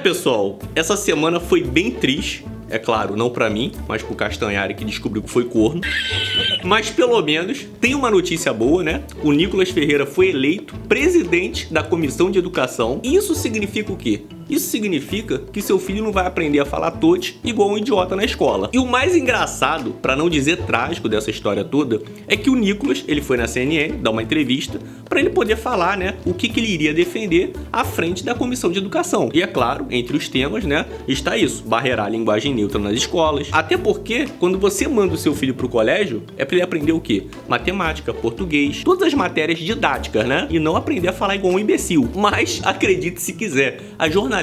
Pessoal, essa semana foi bem triste. É claro, não pra mim, mas pro Castanhari, que descobriu que foi corno. Mas pelo menos tem uma notícia boa, né? O Nicolas Ferreira foi eleito presidente da Comissão de Educação. E isso significa o quê? Isso significa que seu filho não vai aprender a falar tote igual um idiota na escola. E o mais engraçado, pra não dizer trágico dessa história toda, é que o Nicolas, ele foi na CNN dar uma entrevista pra ele poder falar, né, o que ele iria defender à frente da Comissão de Educação. E é claro, entre os temas, né, está isso, barrerar a linguagem neutra nas escolas. Até porque, quando você manda o seu filho pro colégio, é pra ele aprender o quê? Matemática, português, todas as matérias didáticas, né? E não aprender a falar igual um imbecil. Mas, acredite se quiser, a jornalista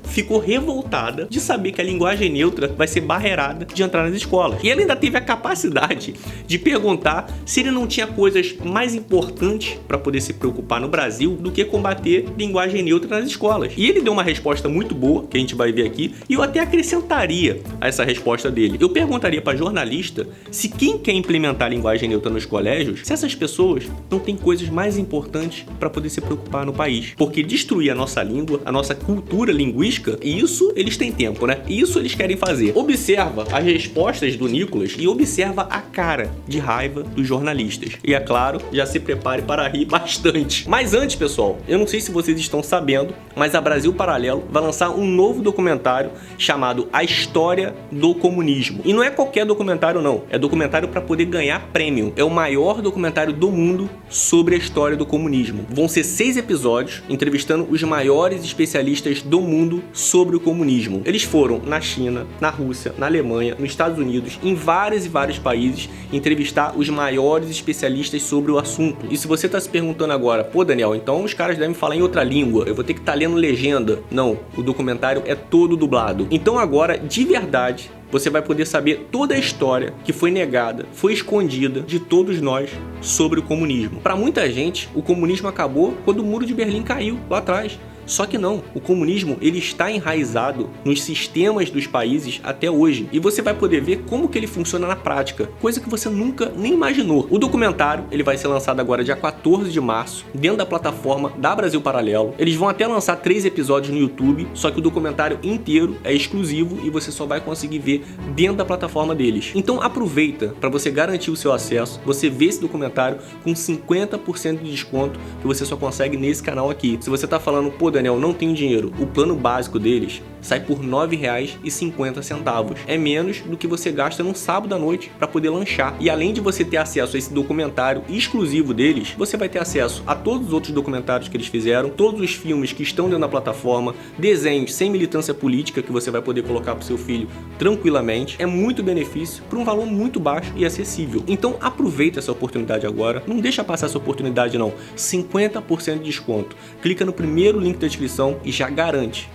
ficou revoltada de saber que a linguagem neutra vai ser barreirada de entrar nas escolas. E ela ainda teve a capacidade de perguntar se ele não tinha coisas mais importantes para poder se preocupar no Brasil do que combater linguagem neutra nas escolas. E ele deu uma resposta muito boa, que a gente vai ver aqui, e eu até acrescentaria a essa resposta dele. Eu perguntaria para a jornalista se quem quer implementar a linguagem neutra nos colégios, se essas pessoas não têm coisas mais importantes para poder se preocupar no país. Porque destruir a nossa língua, a nossa cultura linguística, e isso eles têm tempo, né? Isso eles querem fazer. Observa as respostas do Nicolas e observa a cara de raiva dos jornalistas. E é claro, já se prepare para rir bastante. Mas antes, pessoal, eu não sei se vocês estão sabendo, mas a Brasil Paralelo vai lançar um novo documentário chamado A História do Comunismo. E não é qualquer documentário não, é documentário para poder ganhar prêmio. É o maior documentário do mundo sobre a história do comunismo. Vão ser 6 episódios entrevistando os maiores especialistas do mundo sobre o comunismo. Eles foram na China, na Rússia, na Alemanha, nos Estados Unidos, em vários e vários países, entrevistar os maiores especialistas sobre o assunto. E se você está se perguntando agora, pô Daniel, então os caras devem falar em outra língua, eu vou ter que estar lendo legenda. Não, o documentário é todo dublado. Então agora, de verdade, você vai poder saber toda a história que foi negada, foi escondida de todos nós sobre o comunismo. Para muita gente, o comunismo acabou quando o Muro de Berlim caiu lá atrás. Só que não, o comunismo ele está enraizado nos sistemas dos países até hoje. E você vai poder ver como que ele funciona na prática, coisa que você nunca nem imaginou. O documentário ele vai ser lançado agora dia 14 de março, dentro da plataforma da Brasil Paralelo. Eles vão até lançar 3 episódios no YouTube, só que o documentário inteiro é exclusivo e você só vai conseguir ver dentro da plataforma deles. Então aproveita para você garantir o seu acesso, você vê esse documentário com 50% de desconto que você só consegue nesse canal aqui. Se você tá falando, pô Daniel, não tenho dinheiro, o plano básico deles sai por R$ 9,50. É menos do que você gasta num sábado à noite para poder lanchar. E além de você ter acesso a esse documentário exclusivo deles, você vai ter acesso a todos os outros documentários que eles fizeram, todos os filmes que estão dentro da plataforma, desenhos sem militância política que você vai poder colocar pro seu filho tranquilamente. É muito benefício por um valor muito baixo e acessível. Então aproveita essa oportunidade agora, não deixa passar essa oportunidade não. 50% de desconto. Clica no primeiro link da descrição e já garante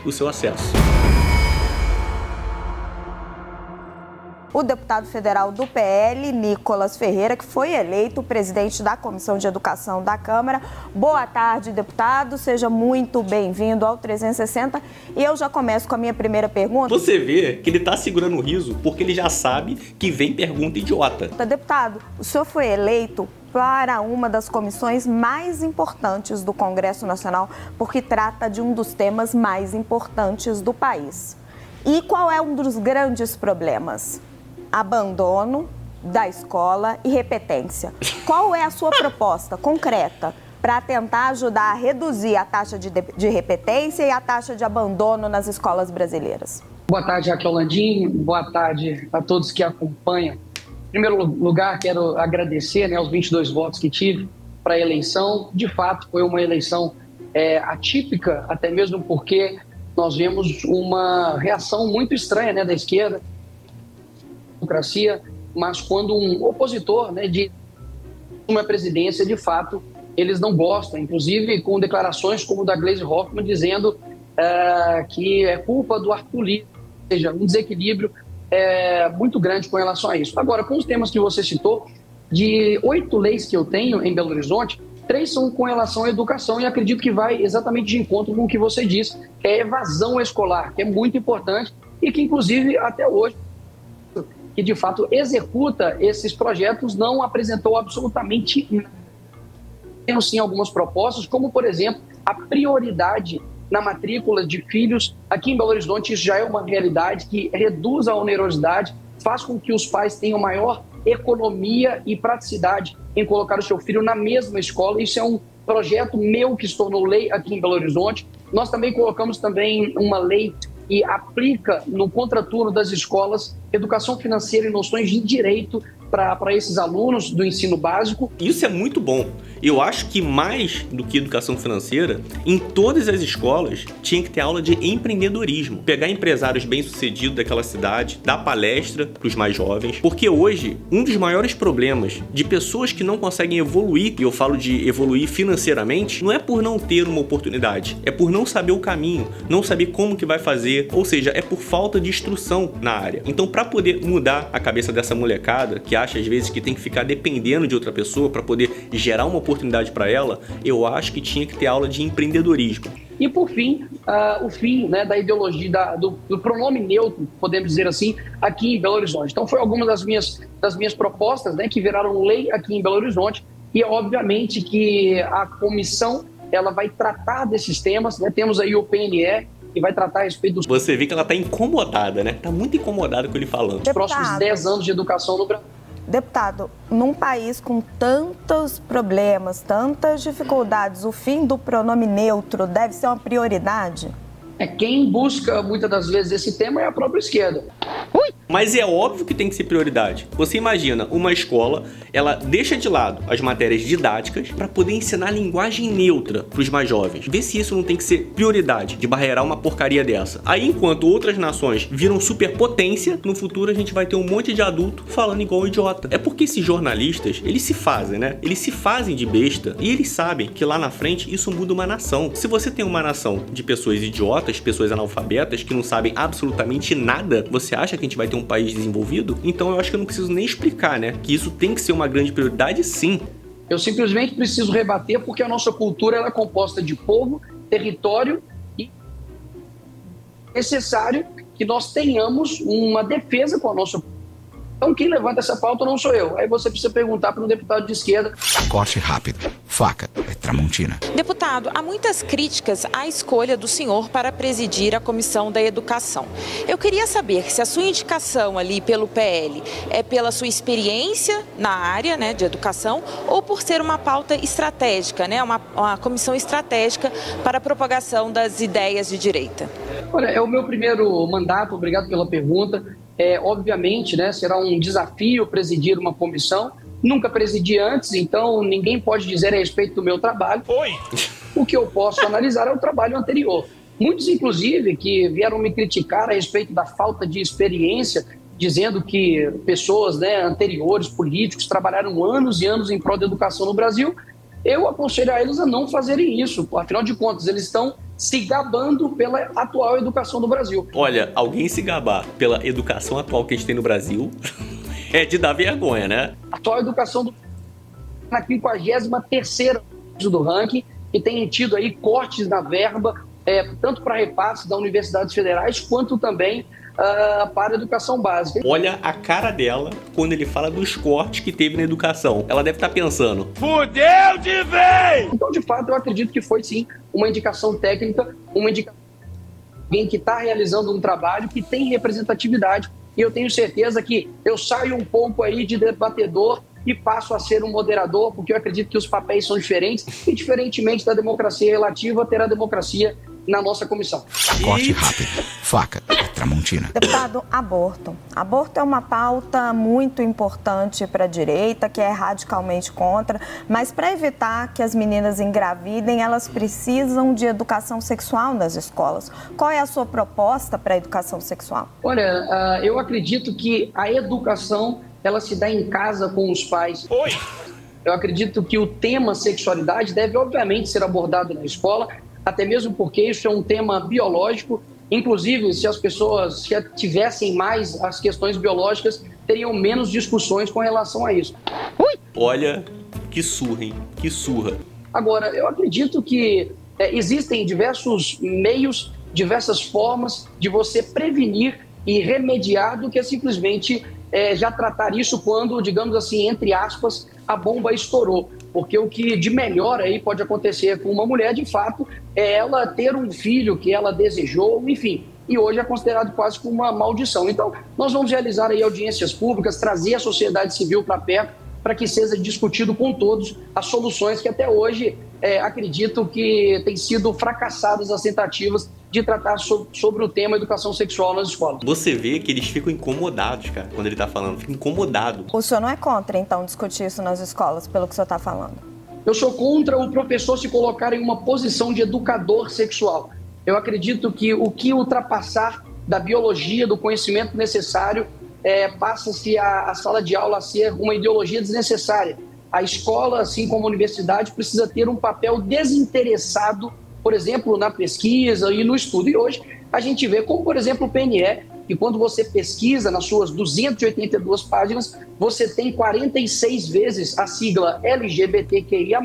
o seu acesso. O deputado federal do PL, Nicolas Ferreira, que foi eleito presidente da Comissão de Educação da Câmara. Boa tarde, deputado. Seja muito bem-vindo ao 360. E eu já começo com a minha primeira pergunta. Você vê que ele tá segurando o riso porque ele já sabe que vem pergunta idiota. Deputado, o senhor foi eleito para uma das comissões mais importantes do Congresso Nacional, porque trata de um dos temas mais importantes do país. E qual é um dos grandes problemas? Abandono da escola e repetência. Qual é a sua proposta concreta para tentar ajudar a reduzir a taxa de repetência e a taxa de abandono nas escolas brasileiras? Boa tarde, Raquel Landim. Boa tarde a todos que acompanham. Em primeiro lugar, quero agradecer os 22 votos que tive para a eleição. De fato, foi uma eleição atípica, até mesmo porque nós vemos uma reação muito estranha da esquerda, democracia, mas quando um opositor de uma presidência, de fato, eles não gostam, inclusive com declarações como da Gleisi Hoffmann dizendo que é culpa do Arthur Lira, ou seja, um desequilíbrio muito grande com relação a isso. Agora, com os temas que você citou, de 8 leis que eu tenho em Belo Horizonte, 3 são com relação à educação e acredito que vai exatamente de encontro com o que você disse, que é a evasão escolar, que é muito importante e que, inclusive, até hoje, que de fato executa esses projetos, não apresentou absolutamente nada. Temos sim algumas propostas, como, por exemplo, a prioridade na matrícula de filhos. Aqui em Belo Horizonte isso já é uma realidade que reduz a onerosidade, faz com que os pais tenham maior economia e praticidade em colocar o seu filho na mesma escola. Isso é um projeto meu que se tornou lei aqui em Belo Horizonte. Nós também colocamos uma lei que aplica no contraturno das escolas educação financeira e noções de direito para esses alunos do ensino básico. Isso é muito bom. Eu acho que mais do que educação financeira, em todas as escolas tinha que ter aula de empreendedorismo. Pegar empresários bem-sucedidos daquela cidade, dar palestra para os mais jovens, porque hoje um dos maiores problemas de pessoas que não conseguem evoluir, e eu falo de evoluir financeiramente, não é por não ter uma oportunidade, é por não saber o caminho, não saber como que vai fazer, ou seja, é por falta de instrução na área. Então, para poder mudar a cabeça dessa molecada, que acha às vezes que tem que ficar dependendo de outra pessoa para poder gerar uma oportunidade para ela, eu acho que tinha que ter aula de empreendedorismo. E por fim, o fim, né, da ideologia do pronome neutro, podemos dizer assim, aqui em Belo Horizonte. Então foi algumas das minhas propostas, né, que viraram lei aqui em Belo Horizonte, e obviamente que a comissão ela vai tratar desses temas, né? Temos aí o PNE, que vai tratar a respeito dos... Você vê que ela tá incomodada, né? Tá muito incomodada com ele falando. Os próximos 10 anos de educação no Brasil. Deputado, num país com tantos problemas, tantas dificuldades, o fim do pronome neutro deve ser uma prioridade? Quem busca muitas das vezes esse tema é a própria esquerda. Mas é óbvio que tem que ser prioridade. Você imagina uma escola, ela deixa de lado as matérias didáticas para poder ensinar linguagem neutra para os mais jovens. Vê se isso não tem que ser prioridade de barreirar uma porcaria dessa. Aí, enquanto outras nações viram superpotência, no futuro a gente vai ter um monte de adulto falando igual idiota. É porque esses jornalistas, eles se fazem, né? Eles se fazem de besta e eles sabem que lá na frente isso muda uma nação. Se você tem uma nação de pessoas idiotas, pessoas analfabetas que não sabem absolutamente nada, você acha que a gente vai ter um país desenvolvido? Então eu acho que eu não preciso nem explicar, né? Que isso tem que ser uma grande prioridade, sim. Eu simplesmente preciso rebater porque a nossa cultura ela é composta de povo, território e é necessário que nós tenhamos uma defesa com a nossa cultura. Então quem levanta essa pauta não sou eu. Aí você precisa perguntar para um deputado de esquerda. Corte rápido. Faca. É Tramontina. Deputado, há muitas críticas à escolha do senhor para presidir a Comissão da Educação. Eu queria saber se a sua indicação ali pelo PL é pela sua experiência na área, né, de educação ou por ser uma pauta estratégica, né, uma comissão estratégica para a propagação das ideias de direita. Olha, é o meu primeiro mandato, obrigado pela pergunta. Obviamente, né, será um desafio presidir uma comissão. Nunca presidi antes, então ninguém pode dizer a respeito do meu trabalho. O que eu posso analisar é o trabalho anterior. Muitos, inclusive, que vieram me criticar a respeito da falta de experiência, dizendo que pessoas, né, anteriores, políticos, trabalharam anos e anos em prol da educação no Brasil. Eu aconselho a eles a não fazerem isso. Afinal de contas, eles estão se gabando pela atual educação do Brasil. Olha, alguém se gabar pela educação atual que a gente tem no Brasil é de dar vergonha, né? A atual educação do na 53ª do ranking, que tem tido aí cortes na verba, tanto para repasses das universidades federais, quanto também para a educação básica. Olha a cara dela quando ele fala dos cortes que teve na educação. Ela deve estar pensando: fudeu de vez! Então, de fato, eu acredito que foi sim uma indicação técnica, uma indicação de alguém que está realizando um trabalho que tem representatividade. E eu tenho certeza que eu saio um pouco aí de debatedor e passo a ser um moderador, porque eu acredito que os papéis são diferentes e, diferentemente da democracia relativa, terá democracia na nossa comissão. Corte rápido. Faca. É Tramontina. Deputado, aborto. Aborto é uma pauta muito importante para a direita, que é radicalmente contra, mas para evitar que as meninas engravidem, elas precisam de educação sexual nas escolas. Qual é a sua proposta para a educação sexual? Olha, eu acredito que a educação ela se dá em casa com os pais. Eu acredito que o tema sexualidade deve, obviamente, ser abordado na escola, até mesmo porque isso é um tema biológico. Inclusive, se as pessoas tivessem mais as questões biológicas, teriam menos discussões com relação a isso. Olha, que surra, hein? Que surra. Agora, eu acredito que existem diversos meios, diversas formas de você prevenir e remediar do que simplesmente já tratar isso quando, digamos assim, entre aspas, a bomba estourou. porque o que de melhor aí pode acontecer com uma mulher, de fato, é ela ter um filho que ela desejou, enfim, e hoje é considerado quase como uma maldição. Então, nós vamos realizar aí audiências públicas, trazer a sociedade civil para perto, para que seja discutido com todos as soluções que até hoje acredito que têm sido fracassadas as tentativas de tratar sobre o tema educação sexual nas escolas. Você vê que eles ficam incomodados, cara, quando ele tá falando, fica incomodado. O senhor não é contra, então, discutir isso nas escolas, pelo que o senhor está falando? Eu sou contra o professor se colocar em uma posição de educador sexual. Eu acredito que o que ultrapassar da biologia, do conhecimento necessário, passa-se a sala de aula a ser uma ideologia desnecessária. A escola, assim como a universidade, precisa ter um papel desinteressado, por exemplo, na pesquisa e no estudo. E hoje a gente vê como, por exemplo, o PNE, que quando você pesquisa nas suas 282 páginas, você tem 46 vezes a sigla LGBTQIA+,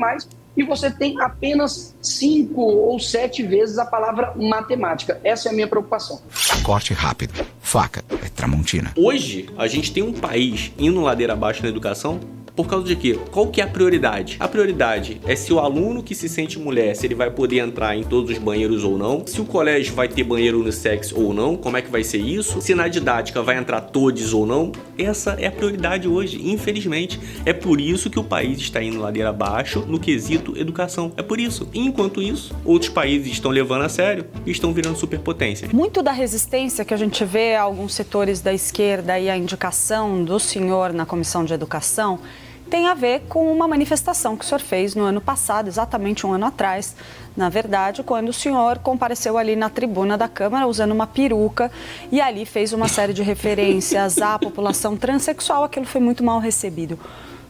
e você tem apenas 5 ou 7 vezes a palavra matemática. Essa é a minha preocupação. Corte rápido. Faca é Tramontina. Hoje, a gente tem um país indo ladeira abaixo na educação por causa de quê? Qual que é a prioridade? A prioridade é se o aluno que se sente mulher, se ele vai poder entrar em todos os banheiros ou não, se o colégio vai ter banheiro unissex ou não, como é que vai ser isso, se na didática vai entrar todos ou não. Essa é a prioridade hoje, infelizmente. É por isso que o país está indo ladeira abaixo no quesito educação. É por isso. Enquanto isso, outros países estão levando a sério e estão virando superpotências. Muito da resistência que a gente vê a alguns setores da esquerda e a indicação do senhor na Comissão de Educação tem a ver com uma manifestação que o senhor fez no ano passado, exatamente um ano atrás, na verdade, quando o senhor compareceu ali na tribuna da Câmara usando uma peruca e ali fez uma série de referências à população transexual. Aquilo foi muito mal recebido.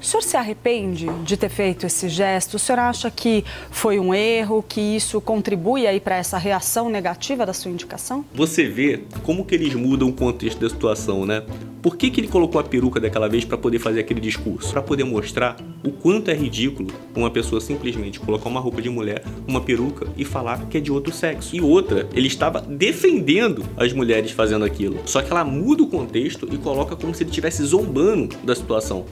O senhor se arrepende de ter feito esse gesto? O senhor acha que foi um erro, que isso contribui aí para essa reação negativa da sua indicação? Você vê como que eles mudam o contexto da situação, né? Por que ele colocou a peruca daquela vez para poder fazer aquele discurso? Para poder mostrar o quanto é ridículo uma pessoa simplesmente colocar uma roupa de mulher, uma peruca e falar que é de outro sexo. E outra, ele estava defendendo as mulheres fazendo aquilo. Só que ela muda o contexto e coloca como se ele estivesse zombando da situação.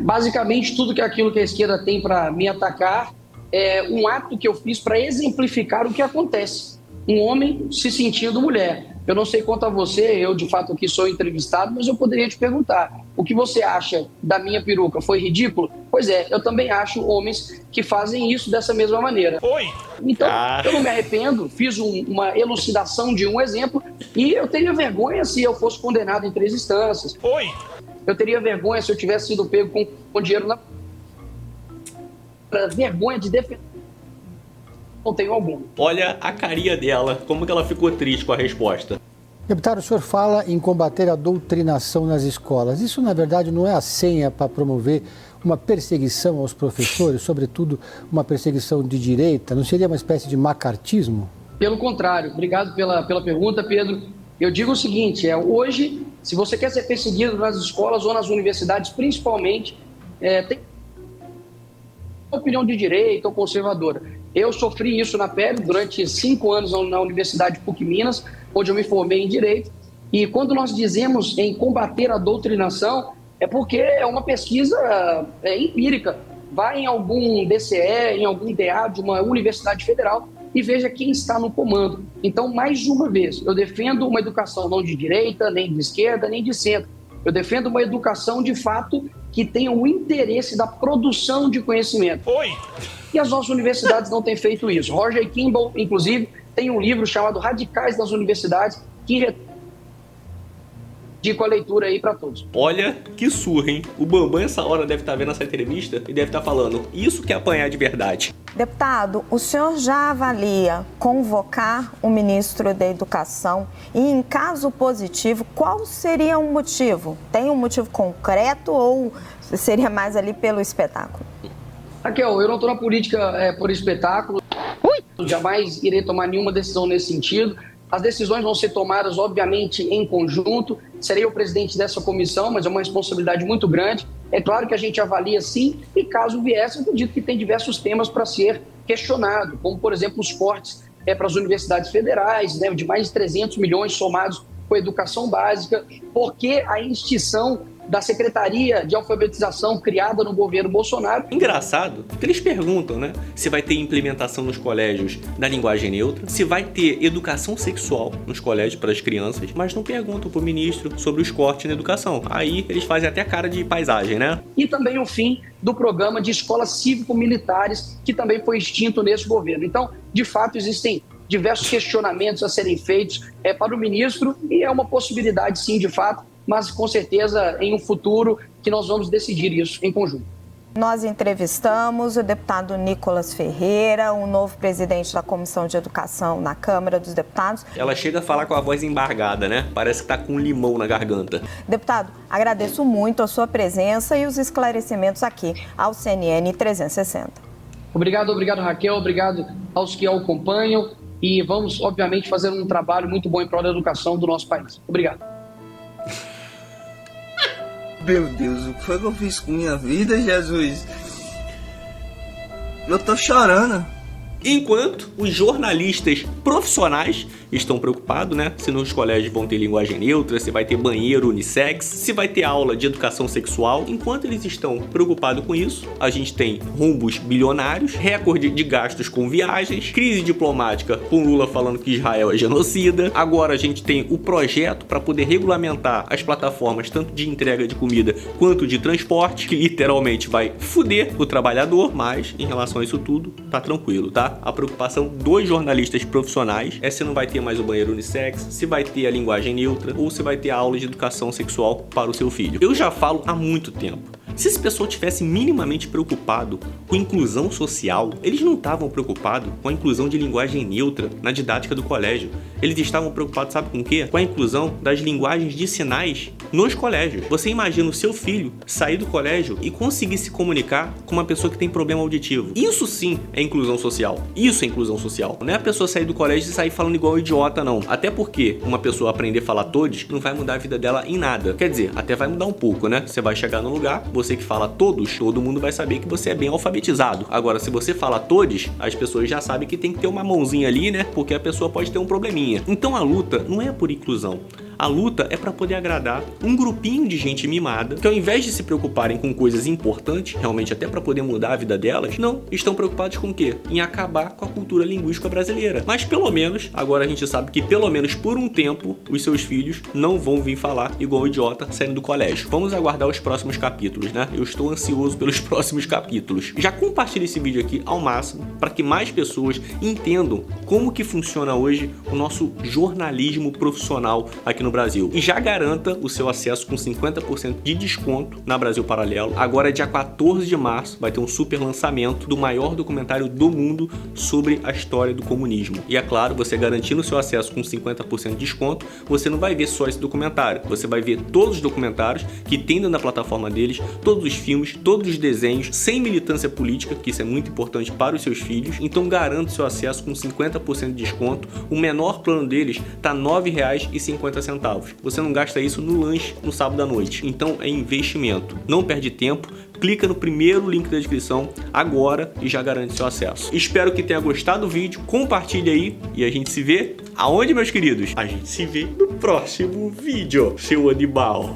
Basicamente, tudo que aquilo que a esquerda tem para me atacar é um ato que eu fiz para exemplificar o que acontece. Um homem se sentindo mulher. Eu não sei quanto a você, eu de fato aqui sou entrevistado, mas eu poderia te perguntar, o que você acha da minha peruca? Foi ridículo? Pois é, eu também acho homens que fazem isso dessa mesma maneira. Então, eu não me arrependo, fiz uma elucidação de um exemplo e eu teria vergonha se eu fosse condenado em 3 instâncias. Eu teria vergonha se eu tivesse sido pego com dinheiro na... Vergonha de defender. Não tenho alguma. Olha a carinha dela, como que ela ficou triste com a resposta. Deputado, o senhor fala em combater a doutrinação nas escolas. Isso, na verdade, não é a senha para promover uma perseguição aos professores, sobretudo uma perseguição de direita? Não seria uma espécie de macartismo? Pelo contrário. Obrigado pela pergunta, Pedro. Eu digo o seguinte, hoje, se você quer ser perseguido nas escolas ou nas universidades, principalmente, tem opinião de direita ou conservadora. Eu sofri isso na pele durante 5 anos na Universidade PUC Minas, onde eu me formei em Direito. E quando nós dizemos em combater a doutrinação, é porque é uma pesquisa empírica. Vai em algum DCE, em algum DA de uma universidade federal e veja quem está no comando. Então, mais uma vez, eu defendo uma educação não de direita, nem de esquerda, nem de centro. Eu defendo uma educação, de fato, que tenha o interesse da produção de conhecimento. E as nossas universidades não têm feito isso. Roger Kimball, inclusive, tem um livro chamado Radicais das Universidades, que digo a leitura aí para todos. Olha que surra, hein? O Bambam, essa hora, deve estar vendo essa entrevista e deve estar falando, isso que é apanhar de verdade. Deputado, o senhor já avalia convocar o ministro da Educação e, em caso positivo, qual seria o motivo? Tem um motivo concreto ou seria mais ali pelo espetáculo? Raquel, eu não estou na política por espetáculo. Jamais irei tomar nenhuma decisão nesse sentido. As decisões vão ser tomadas, obviamente, em conjunto. Serei o presidente dessa comissão, mas é uma responsabilidade muito grande. É claro que a gente avalia sim, e caso viesse, eu acredito que tem diversos temas para ser questionado, como, por exemplo, os cortes para as universidades federais, né, de mais de 300 milhões somados com a educação básica, porque a extinção da Secretaria de Alfabetização criada no governo Bolsonaro. Engraçado que eles perguntam, né, se vai ter implementação nos colégios da linguagem neutra, se vai ter educação sexual nos colégios para as crianças, mas não perguntam pro ministro sobre os cortes na educação. Aí eles fazem até cara de paisagem, né? E também o fim do programa de escolas cívico-militares, que também foi extinto nesse governo. Então, de fato, existem diversos questionamentos a serem feitos para o ministro e é uma possibilidade, sim, de fato, mas com certeza em um futuro que nós vamos decidir isso em conjunto. Nós entrevistamos o deputado Nicolas Ferreira, o novo presidente da Comissão de Educação na Câmara dos Deputados. Ela chega a falar com a voz embargada, né? Parece que tá com um limão na garganta. Deputado, agradeço muito a sua presença e os esclarecimentos aqui ao CNN 360. Obrigado Raquel, obrigado aos que a acompanham e vamos, obviamente, fazer um trabalho muito bom em prol da educação do nosso país. Obrigado. Meu Deus, o que foi que eu fiz com minha vida, Jesus? Eu tô chorando. Enquanto os jornalistas profissionais estão preocupados, né? Se nos colégios vão ter linguagem neutra, se vai ter banheiro unissex, se vai ter aula de educação sexual. Enquanto eles estão preocupados com isso, a gente tem rombos bilionários, recorde de gastos com viagens, crise diplomática com Lula falando que Israel é genocida. Agora a gente tem o projeto para poder regulamentar as plataformas tanto de entrega de comida quanto de transporte, que literalmente vai foder o trabalhador, mas em relação a isso tudo, tá tranquilo, tá? A preocupação dos jornalistas profissionais é se não vai ter mais o banheiro unissex, se vai ter a linguagem neutra ou se vai ter a aula de educação sexual para o seu filho. Eu já falo há muito tempo. Se esse pessoal tivesse minimamente preocupado com inclusão social, eles não estavam preocupados com a inclusão de linguagem neutra na didática do colégio. Eles estavam preocupados, sabe com o quê? Com a inclusão das linguagens de sinais nos colégios. Você imagina o seu filho sair do colégio e conseguir se comunicar com uma pessoa que tem problema auditivo. Isso sim é inclusão social. Isso é inclusão social. Não é a pessoa sair do colégio e sair falando igual idiota, não. Até porque uma pessoa aprender a falar todos não vai mudar a vida dela em nada. Quer dizer, até vai mudar um pouco, né? Você vai chegar num lugar, você que fala todos, todo mundo vai saber que você é bem alfabetizado. Agora, se você fala todos, as pessoas já sabem que tem que ter uma mãozinha ali, né? Porque a pessoa pode ter um probleminha. Então a luta não é por inclusão. A luta é para poder agradar um grupinho de gente mimada que, ao invés de se preocuparem com coisas importantes, realmente até para poder mudar a vida delas, não, estão preocupados com o quê? Em acabar com a cultura linguística brasileira. Mas pelo menos, agora a gente sabe que pelo menos por um tempo, os seus filhos não vão vir falar igual idiota saindo do colégio. Vamos aguardar os próximos capítulos, né? Eu estou ansioso pelos próximos capítulos. Já compartilhe esse vídeo aqui ao máximo para que mais pessoas entendam como que funciona hoje o nosso jornalismo profissional aqui no Brasil. E já garanta o seu acesso com 50% de desconto na Brasil Paralelo. Agora, dia 14 de março, vai ter um super lançamento do maior documentário do mundo sobre a história do comunismo. E é claro, você garantindo o seu acesso com 50% de desconto, você não vai ver só esse documentário. Você vai ver todos os documentários que tem dentro da plataforma deles, todos os filmes, todos os desenhos, sem militância política, que isso é muito importante para os seus filhos. Então garanta o seu acesso com 50% de desconto. O menor plano deles tá R$ 9,50. Você não gasta isso no lanche no sábado à noite. Então é investimento. Não perde tempo. Clica no primeiro link da descrição agora e já garante seu acesso. Espero que tenha gostado do vídeo. Compartilhe aí e a gente se vê aonde, meus queridos? A gente se vê no próximo vídeo, seu animal.